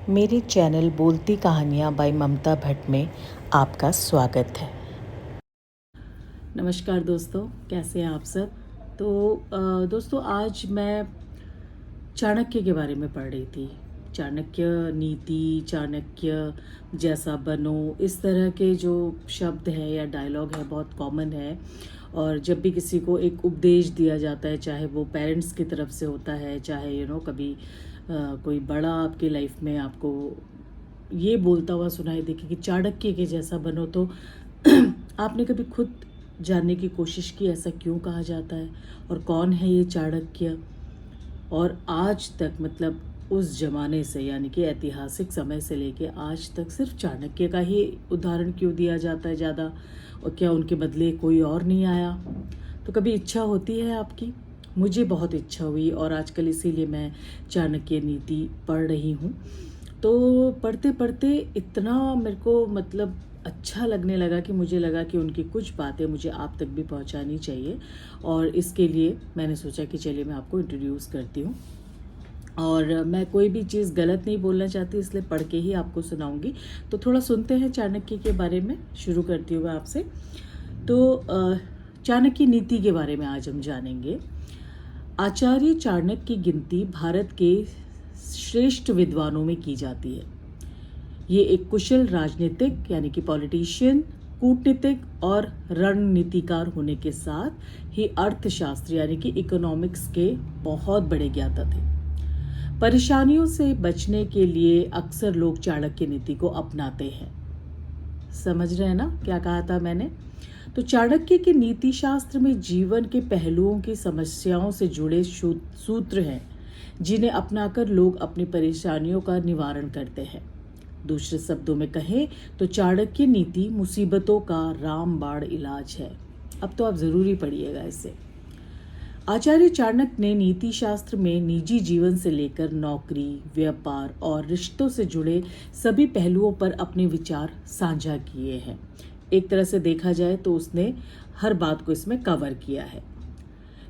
मेरे चैनल बोलती कहानियाँ बाय ममता भट्ट में आपका स्वागत है। नमस्कार दोस्तों, कैसे हैं आप सब। दोस्तों आज मैं चाणक्य के बारे में पढ़ रही थी। चाणक्य नीति, चाणक्य जैसा बनो, इस तरह के जो शब्द हैं या डायलॉग है बहुत कॉमन है। और जब भी किसी को एक उपदेश दिया जाता है, चाहे वो पेरेंट्स की तरफ से होता है, चाहे कभी कोई बड़ा आपके लाइफ में आपको ये बोलता हुआ सुनाई दे कि चाणक्य के जैसा बनो, तो आपने कभी खुद जानने की कोशिश की ऐसा क्यों कहा जाता है और कौन है ये चाणक्य। और आज तक मतलब उस जमाने से यानी कि ऐतिहासिक समय से लेके आज तक सिर्फ चाणक्य का ही उदाहरण क्यों दिया जाता है ज़्यादा, और क्या उनके बदले कोई और नहीं आया। तो कभी इच्छा होती है आपकी, मुझे बहुत इच्छा हुई और आजकल इसीलिए मैं चाणक्य नीति पढ़ रही हूँ। तो पढ़ते पढ़ते इतना मेरे को मतलब अच्छा लगने लगा कि मुझे लगा कि उनकी कुछ बातें मुझे आप तक भी पहुंचानी चाहिए। और इसके लिए मैंने सोचा कि चलिए मैं आपको इंट्रोड्यूस करती हूँ। और मैं कोई भी चीज़ गलत नहीं बोलना चाहती, इसलिए पढ़ के ही आपको सुनाऊंगी। तो थोड़ा सुनते हैं चाणक्य के बारे में। शुरू करती हूँ मैं आपसे। तो चाणक्य नीति के बारे में आज हम जानेंगे। आचार्य चाणक्य की गिनती भारत के श्रेष्ठ विद्वानों में की जाती है। ये एक कुशल राजनीतिक यानी कि पॉलिटिशियन, कूटनीतिक और रणनीतिकार होने के साथ ही अर्थशास्त्र यानी कि इकोनॉमिक्स के बहुत बड़े ज्ञाता थे। परेशानियों से बचने के लिए अक्सर लोग चाणक्य नीति को अपनाते हैं। समझ रहे हैं ना क्या कहा था मैंने। तो चाणक्य के नीति शास्त्र में जीवन के पहलुओं की समस्याओं से जुड़े सूत्र हैं, जिन्हें अपनाकर लोग अपनी परेशानियों का निवारण करते हैं। दूसरे शब्दों में कहें तो चाणक्य नीति मुसीबतों का रामबाण इलाज है। अब तो आप जरूरी पढ़िएगा इसे। आचार्य चाणक्य ने नीति शास्त्र में निजी जीवन से लेकर नौकरी, व्यापार और रिश्तों से जुड़े सभी पहलुओं पर अपने विचार साझा किए हैं। एक तरह से देखा जाए तो उसने हर बात को इसमें कवर किया है।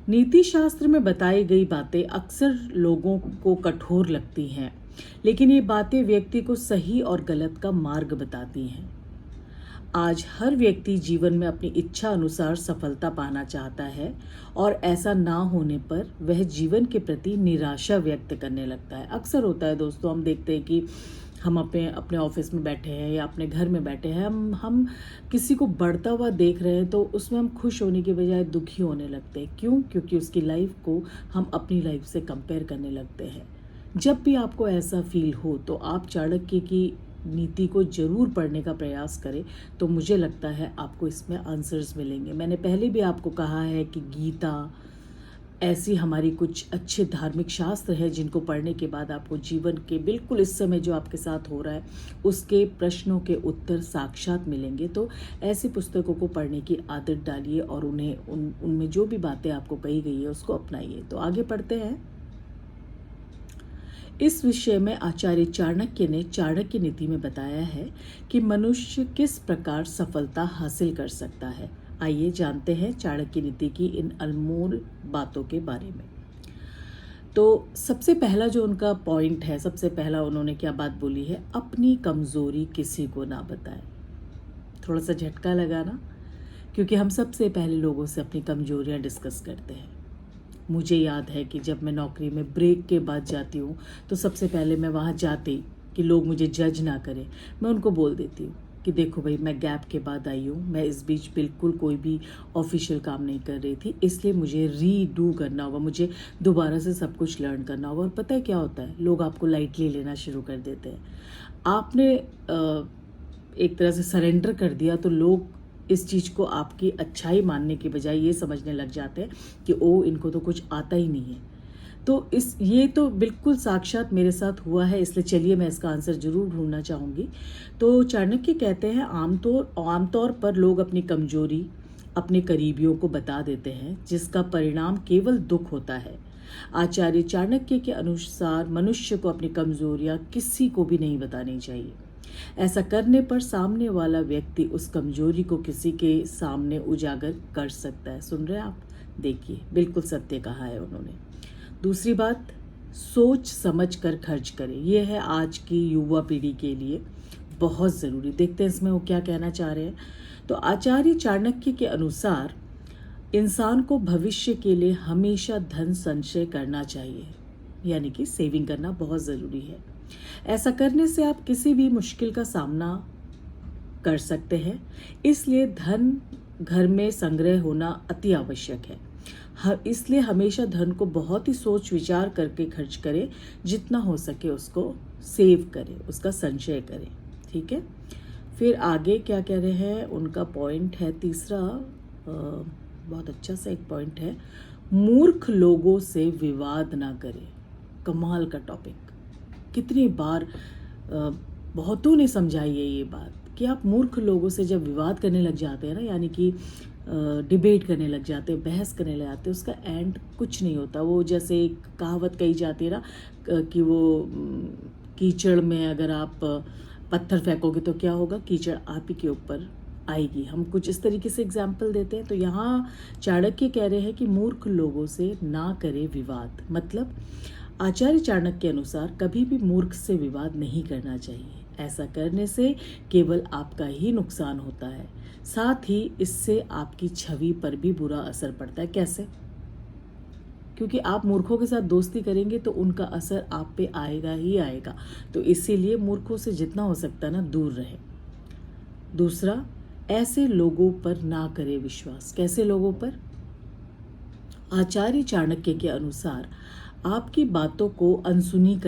नीति शास्त्र में बताई गई बातें अक्सर लोगों को कठोर लगती हैं, लेकिन ये बातें व्यक्ति को सही और गलत का मार्ग बताती हैं। आज हर व्यक्ति जीवन में अपनी इच्छा अनुसार सफलता पाना चाहता है और ऐसा ना होने पर वह जीवन के प्रति निराशा व्यक्त करने लगता है। अक्सर होता है दोस्तों, हम देखते हैं कि हम अपने अपने ऑफिस में बैठे हैं या अपने घर में बैठे हैं, हम किसी को बढ़ता हुआ देख रहे हैं तो उसमें हम खुश होने के बजाय दुखी होने लगते हैं। क्यों? क्योंकि उसकी लाइफ को हम अपनी लाइफ से कंपेयर करने लगते हैं। जब भी आपको ऐसा फील हो तो आप चाणक्य की नीति को जरूर पढ़ने का प्रयास करें, तो मुझे लगता है आपको इसमें आंसर्स मिलेंगे। मैंने पहले भी आपको कहा है कि गीता ऐसी हमारी कुछ अच्छे धार्मिक शास्त्र हैं जिनको पढ़ने के बाद आपको जीवन के बिल्कुल इस समय जो आपके साथ हो रहा है उसके प्रश्नों के उत्तर साक्षात मिलेंगे। तो ऐसी पुस्तकों को पढ़ने की आदत डालिए और उनमें जो भी बातें आपको कही गई है उसको अपनाइए। तो आगे पढ़ते हैं। इस विषय में आचार्य चाणक्य ने चाणक्य नीति में बताया है कि मनुष्य किस प्रकार सफलता हासिल कर सकता है। आइए जानते हैं चाणक्य नीति की इन अनमोल बातों के बारे में। तो सबसे पहला जो उनका पॉइंट है, सबसे पहला उन्होंने क्या बात बोली है, अपनी कमजोरी किसी को ना बताएं। थोड़ा सा झटका लगा ना, क्योंकि हम सबसे पहले लोगों से अपनी कमजोरियां डिस्कस करते हैं। मुझे याद है कि जब मैं नौकरी में ब्रेक के बाद जाती हूँ तो सबसे पहले मैं वहाँ जाती कि लोग मुझे जज ना करें, मैं उनको बोल देती हूँ कि देखो भाई, मैं गैप के बाद आई हूँ, मैं इस बीच बिल्कुल कोई भी ऑफिशियल काम नहीं कर रही थी, इसलिए मुझे रीडू करना होगा, मुझे दोबारा से सब कुछ लर्न करना होगा। और पता है क्या होता है, लोग आपको लाइटली लेना शुरू कर देते हैं। आपने एक तरह से सरेंडर कर दिया तो लोग इस चीज़ को आपकी अच्छाई मानने के बजाय ये समझने लग जाते हैं कि ओ, इनको तो कुछ आता ही नहीं है। तो ये तो बिल्कुल साक्षात मेरे साथ हुआ है, इसलिए चलिए मैं इसका आंसर जरूर ढूंढना चाहूँगी। तो चाणक्य कहते हैं आमतौर पर लोग अपनी कमजोरी अपने करीबियों को बता देते हैं, जिसका परिणाम केवल दुख होता है। आचार्य चाणक्य के अनुसार मनुष्य को अपनी कमजोरियां किसी को भी नहीं बतानी चाहिए। ऐसा करने पर सामने वाला व्यक्ति उस कमजोरी को किसी के सामने उजागर कर सकता है। सुन रहे हैं आप? देखिए, बिल्कुल सत्य कहा है उन्होंने। दूसरी बात, सोच समझ कर खर्च करें। ये है आज की युवा पीढ़ी के लिए बहुत ज़रूरी। देखते हैं इसमें वो क्या कहना चाह रहे हैं। तो आचार्य चाणक्य के अनुसार इंसान को भविष्य के लिए हमेशा धन संचय करना चाहिए, यानी कि सेविंग करना बहुत ज़रूरी है। ऐसा करने से आप किसी भी मुश्किल का सामना कर सकते हैं। इसलिए धन घर में संग्रह होना अति आवश्यक है। इसलिए हमेशा धन को बहुत ही सोच विचार करके खर्च करें, जितना हो सके उसको सेव करें, उसका संचय करें। ठीक है। फिर आगे क्या कह रहे हैं, उनका पॉइंट है तीसरा, बहुत अच्छा सा एक पॉइंट है, मूर्ख लोगों से विवाद ना करें। कमाल का टॉपिक। कितनी बार बहुतों ने समझाई है ये बात कि आप मूर्ख लोगों से जब विवाद करने लग जाते हैं ना, यानी कि डिबेट करने लग जाते हैं, बहस करने लग जाते हैं, उसका एंड कुछ नहीं होता। वो जैसे एक कहावत कही जाती है ना कि वो कीचड़ में अगर आप पत्थर फेंकोगे तो क्या होगा, कीचड़ आप ही के ऊपर आएगी। हम कुछ इस तरीके से एग्जाम्पल देते हैं। तो यहाँ चाणक्य कह रहे हैं कि मूर्ख लोगों से ना करे विवाद। मतलब आचार्य चाणक्य के अनुसार कभी भी मूर्ख से विवाद नहीं करना चाहिए। ऐसा करने से केवल आपका ही नुकसान होता है, साथ ही इससे आपकी छवि पर भी बुरा असर पड़ता है। कैसे? क्योंकि आप मूर्खों के साथ दोस्ती करेंगे तो उनका असर आप पे आएगा ही आएगा। तो इसीलिए मूर्खों से जितना हो सकता है ना दूर रहे। दूसरा, ऐसे लोगों पर ना करे विश्वास। कैसे लोगों पर? आचार्य चाणक्य के अनुसार आपकी बातों को अनसुनी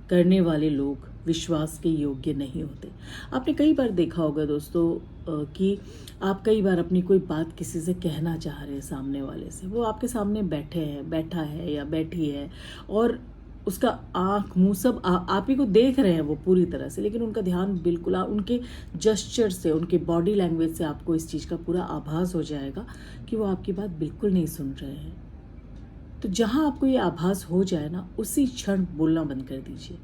करने वाले लोग विश्वास के योग्य नहीं होते। आपने कई बार देखा होगा दोस्तों कि आप कई बार अपनी कोई बात किसी से कहना चाह रहे हैं सामने वाले से, वो आपके सामने बैठा है या बैठी है, और उसका आँख मुंह सब आप ही को देख रहे हैं वो पूरी तरह से, लेकिन उनका ध्यान बिल्कुल उनके जेस्चर से, उनके बॉडी लैंग्वेज से आपको इस चीज़ का पूरा आभास हो जाएगा कि वो आपकी बात बिल्कुल नहीं सुन रहे हैं। तो जहाँ आपको ये आभास हो जाए ना, उसी क्षण बोलना बंद कर दीजिए।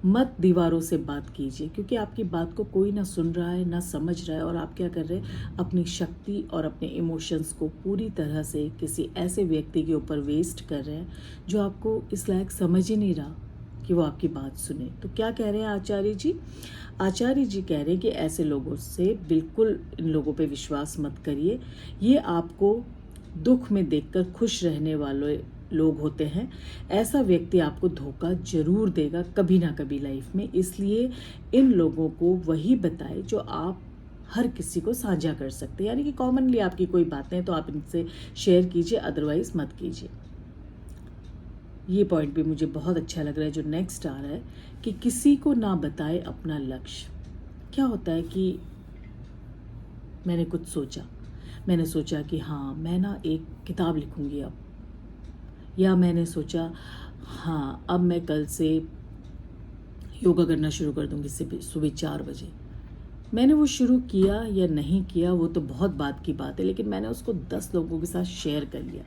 मत दीवारों से बात कीजिए, क्योंकि आपकी बात को कोई ना सुन रहा है ना समझ रहा है, और आप क्या कर रहे हैं, अपनी शक्ति और अपने इमोशंस को पूरी तरह से किसी ऐसे व्यक्ति के ऊपर वेस्ट कर रहे हैं जो आपको इस लायक समझ ही नहीं रहा कि वो आपकी बात सुने। तो क्या कह रहे हैं आचार्य जी? आचार्य जी कह रहे हैं कि ऐसे लोगों से बिल्कुल, इन लोगों पे विश्वास मत करिए। ये आपको दुख में देखकर खुश रहने वाले लोग होते हैं। ऐसा व्यक्ति आपको धोखा जरूर देगा कभी ना कभी लाइफ में। इसलिए इन लोगों को वही बताए जो आप हर किसी को साझा कर सकते हैं, यानी कि कॉमनली आपकी कोई बातें हैं तो आप इनसे शेयर कीजिए, अदरवाइज मत कीजिए। ये पॉइंट भी मुझे बहुत अच्छा लग रहा है जो नेक्स्ट आ रहा है, कि किसी को ना बताए अपना लक्ष्य। क्या होता है कि मैंने कुछ सोचा, मैंने सोचा कि हाँ मैं ना एक किताब लिखूंगी अब, या मैंने सोचा हाँ अब मैं कल से योगा करना शुरू कर दूंगी सुबह 4 बजे। मैंने वो शुरू किया या नहीं किया वो तो बहुत बात की बात है, लेकिन मैंने उसको 10 लोगों के साथ शेयर कर लिया।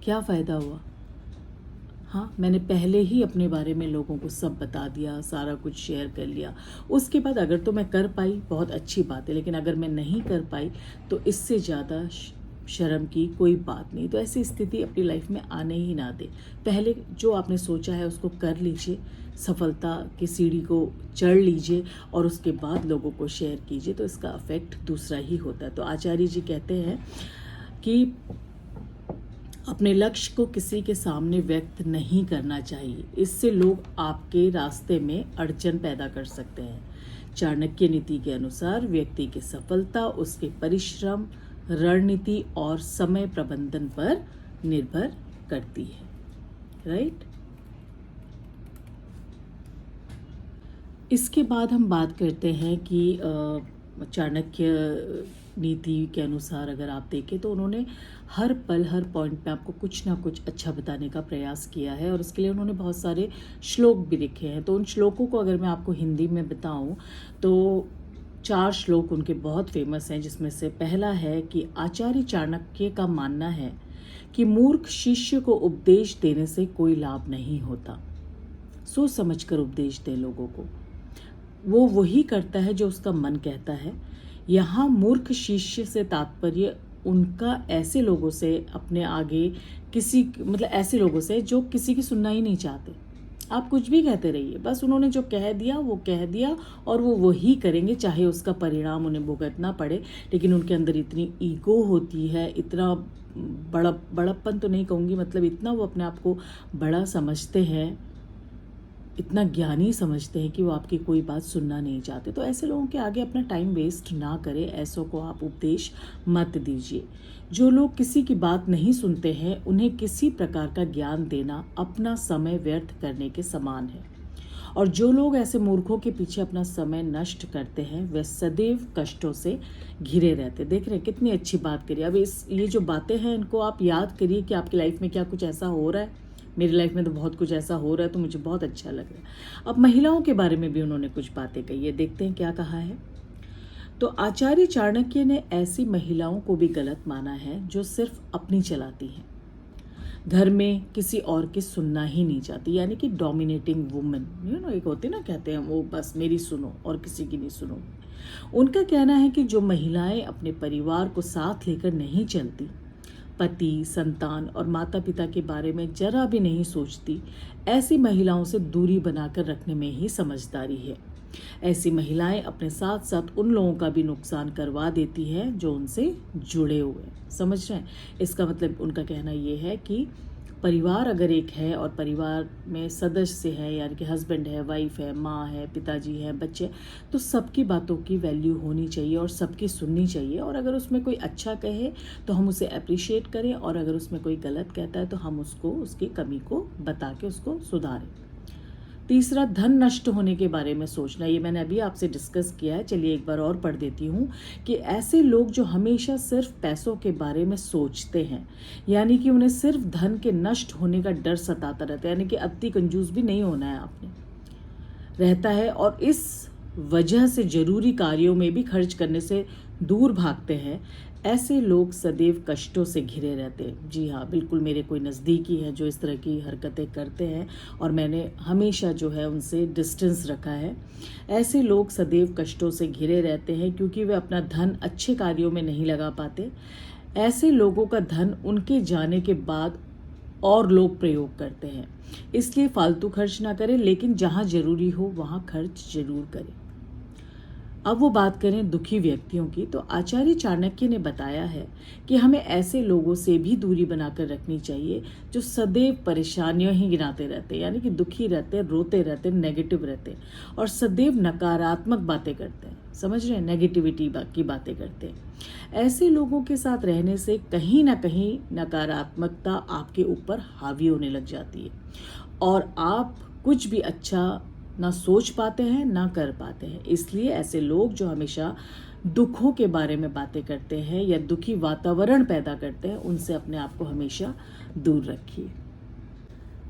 क्या फ़ायदा हुआ? हाँ, मैंने पहले ही अपने बारे में लोगों को सब बता दिया, सारा कुछ शेयर कर लिया। उसके बाद अगर तो मैं कर पाई बहुत अच्छी बात है, लेकिन अगर मैं नहीं कर पाई तो इससे ज़्यादा शर्म की कोई बात नहीं। तो ऐसी स्थिति अपनी लाइफ में आने ही ना दे। पहले जो आपने सोचा है उसको कर लीजिए, सफलता की सीढ़ी को चढ़ लीजिए, और उसके बाद लोगों को शेयर कीजिए, तो इसका इफेक्ट दूसरा ही होता है। तो आचार्य जी कहते हैं कि अपने लक्ष्य को किसी के सामने व्यक्त नहीं करना चाहिए, इससे लोग आपके रास्ते में अड़चन पैदा कर सकते हैं। चाणक्य नीति के अनुसार व्यक्ति की सफलता उसके परिश्रम, रणनीति और समय प्रबंधन पर निर्भर करती है। राइट? इसके बाद हम बात करते हैं कि चाणक्य नीति के अनुसार अगर आप देखें तो उन्होंने हर पल हर पॉइंट पे आपको कुछ ना कुछ अच्छा बताने का प्रयास किया है, और उसके लिए उन्होंने बहुत सारे श्लोक भी लिखे हैं। तो उन श्लोकों को अगर मैं आपको हिंदी में बताऊं तो 4 श्लोक उनके बहुत फेमस हैं, जिसमें से पहला है कि आचार्य चाणक्य का मानना है कि मूर्ख शिष्य को उपदेश देने से कोई लाभ नहीं होता। सोच समझकर उपदेश दें लोगों को, वो वही करता है जो उसका मन कहता है। यहाँ मूर्ख शिष्य से तात्पर्य उनका ऐसे लोगों से अपने आगे किसी मतलब ऐसे लोगों से जो किसी की सुनना ही नहीं चाहते। आप कुछ भी कहते रहिए, बस उन्होंने जो कह दिया वो कह दिया और वो वही करेंगे, चाहे उसका परिणाम उन्हें भुगतना पड़े। लेकिन उनके अंदर इतनी ईगो होती है, इतना बड़प्पन तो नहीं कहूँगी, मतलब इतना वो अपने आप को बड़ा समझते हैं, इतना ज्ञानी समझते हैं कि वो आपकी कोई बात सुनना नहीं चाहते। तो ऐसे लोगों के आगे अपना टाइम वेस्ट ना करें, ऐसों को आप उपदेश मत दीजिए। जो लोग किसी की बात नहीं सुनते हैं, उन्हें किसी प्रकार का ज्ञान देना अपना समय व्यर्थ करने के समान है। और जो लोग ऐसे मूर्खों के पीछे अपना समय नष्ट करते हैं, वे सदैव कष्टों से घिरे रहते। देख रहे हैं कितनी अच्छी बात करिए। अब ये जो बातें हैं इनको आप याद करिए कि आपकी लाइफ में क्या कुछ ऐसा हो रहा है। मेरी लाइफ में तो बहुत कुछ ऐसा हो रहा है, तो मुझे बहुत अच्छा लग रहा है। अब महिलाओं के बारे में भी उन्होंने कुछ बातें कही है, देखते हैं क्या कहा है। तो आचार्य चाणक्य ने ऐसी महिलाओं को भी गलत माना है जो सिर्फ अपनी चलाती हैं, घर में किसी और की सुनना ही नहीं चाहती, यानी कि डोमिनेटिंग वुमेन, एक होती ना, कहते हैं वो बस मेरी सुनो और किसी की नहीं सुनो। उनका कहना है कि जो महिलाएं अपने परिवार को साथ लेकर नहीं चलती, पति, संतान और माता पिता के बारे में जरा भी नहीं सोचती, ऐसी महिलाओं से दूरी बनाकर रखने में ही समझदारी है। ऐसी महिलाएं अपने साथ साथ उन लोगों का भी नुकसान करवा देती है जो उनसे जुड़े हुए हैं। समझ रहे हैं? इसका मतलब उनका कहना ये है कि परिवार अगर एक है और परिवार में सदस्य है, यानी कि हस्बैंड है, वाइफ है, माँ है, पिताजी है, बच्चे, तो सबकी बातों की वैल्यू होनी चाहिए और सबकी सुननी चाहिए। और अगर उसमें कोई अच्छा कहे तो हम उसे अप्रिशिएट करें, और अगर उसमें कोई गलत कहता है तो हम उसको उसकी कमी को बता के उसको सुधारें। तीसरा, धन नष्ट होने के बारे में सोचना। ये मैंने अभी आपसे डिस्कस किया है, चलिए एक बार और पढ़ देती हूँ कि ऐसे लोग जो हमेशा सिर्फ पैसों के बारे में सोचते हैं, यानी कि उन्हें सिर्फ धन के नष्ट होने का डर सताता रहता है, यानी कि अति कंजूस भी नहीं होना है आपने रहता है, और इस वजह से जरूरी कार्यों में भी खर्च करने से दूर भागते हैं। ऐसे लोग सदैव कष्टों से घिरे रहते हैं। जी हाँ, बिल्कुल मेरे कोई नज़दीकी है जो इस तरह की हरकतें करते हैं, और मैंने हमेशा जो है उनसे डिस्टेंस रखा है। ऐसे लोग सदैव कष्टों से घिरे रहते हैं क्योंकि वे अपना धन अच्छे कार्यों में नहीं लगा पाते। ऐसे लोगों का धन उनके जाने के बाद और लोग प्रयोग करते हैं, इसलिए फालतू खर्च ना करें, लेकिन जहाँ जरूरी हो वहाँ खर्च जरूर करें। अब वो बात करें दुखी व्यक्तियों की, तो आचार्य चाणक्य ने बताया है कि हमें ऐसे लोगों से भी दूरी बनाकर रखनी चाहिए जो सदैव परेशानियां ही गिनाते रहते हैं, यानी कि दुखी रहते, रोते रहते, नेगेटिव रहते और सदैव नकारात्मक बातें करते हैं। समझ रहे हैं? नेगेटिविटी की बातें करते हैं। ऐसे लोगों के साथ रहने से कहीं ना कहीं नकारात्मकता आपके ऊपर हावी होने लग जाती है और आप कुछ भी अच्छा ना सोच पाते हैं ना कर पाते हैं। इसलिए ऐसे लोग जो हमेशा दुखों के बारे में बातें करते हैं या दुखी वातावरण पैदा करते हैं, उनसे अपने आप को हमेशा दूर रखिए।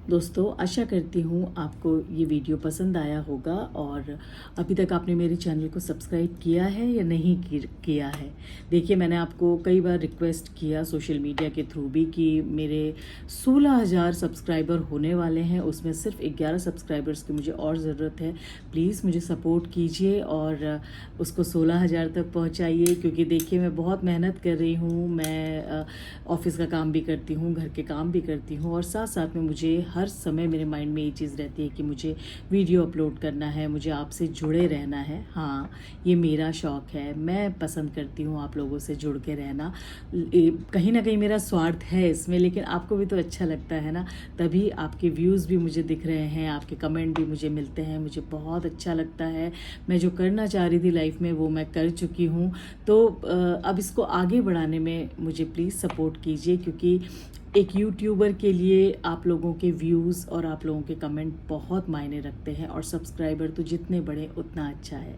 दोस्तों, आशा करती हूँ आपको ये वीडियो पसंद आया होगा, और अभी तक आपने मेरे चैनल को सब्सक्राइब किया है या नहीं किया है। देखिए, मैंने आपको कई बार रिक्वेस्ट किया सोशल मीडिया के थ्रू भी कि मेरे 16,000 सब्सक्राइबर होने वाले हैं, उसमें सिर्फ 11 सब्सक्राइबर्स की मुझे और ज़रूरत है। प्लीज़ मुझे सपोर्ट कीजिए और उसको 16,000 तक पहुँचाइए, क्योंकि देखिए मैं बहुत मेहनत कर रही हूँ। मैं ऑफिस का काम भी करती हूँ, घर के काम भी करती हूँ, और साथ साथ में मुझे हर समय मेरे माइंड में ये चीज़ रहती है कि मुझे वीडियो अपलोड करना है, मुझे आपसे जुड़े रहना है। हाँ, ये मेरा शौक़ है, मैं पसंद करती हूँ आप लोगों से जुड़ के रहना। कहीं ना कहीं मेरा स्वार्थ है इसमें, लेकिन आपको भी तो अच्छा लगता है ना, तभी आपके व्यूज़ भी मुझे दिख रहे हैं, आपके कमेंट भी मुझे मिलते हैं, मुझे बहुत अच्छा लगता है। मैं जो करना चाह रही थी लाइफ में वो मैं कर चुकी हूँ, तो अब इसको आगे बढ़ाने में मुझे प्लीज़ सपोर्ट कीजिए, क्योंकि एक यूट्यूबर के लिए आप लोगों के व्यूज़ और आप लोगों के कमेंट बहुत मायने रखते हैं, और सब्सक्राइबर तो जितने बढ़े उतना अच्छा है।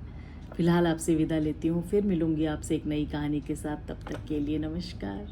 फिलहाल आपसे विदा लेती हूँ, फिर मिलूंगी आपसे एक नई कहानी के साथ। तब तक के लिए नमस्कार।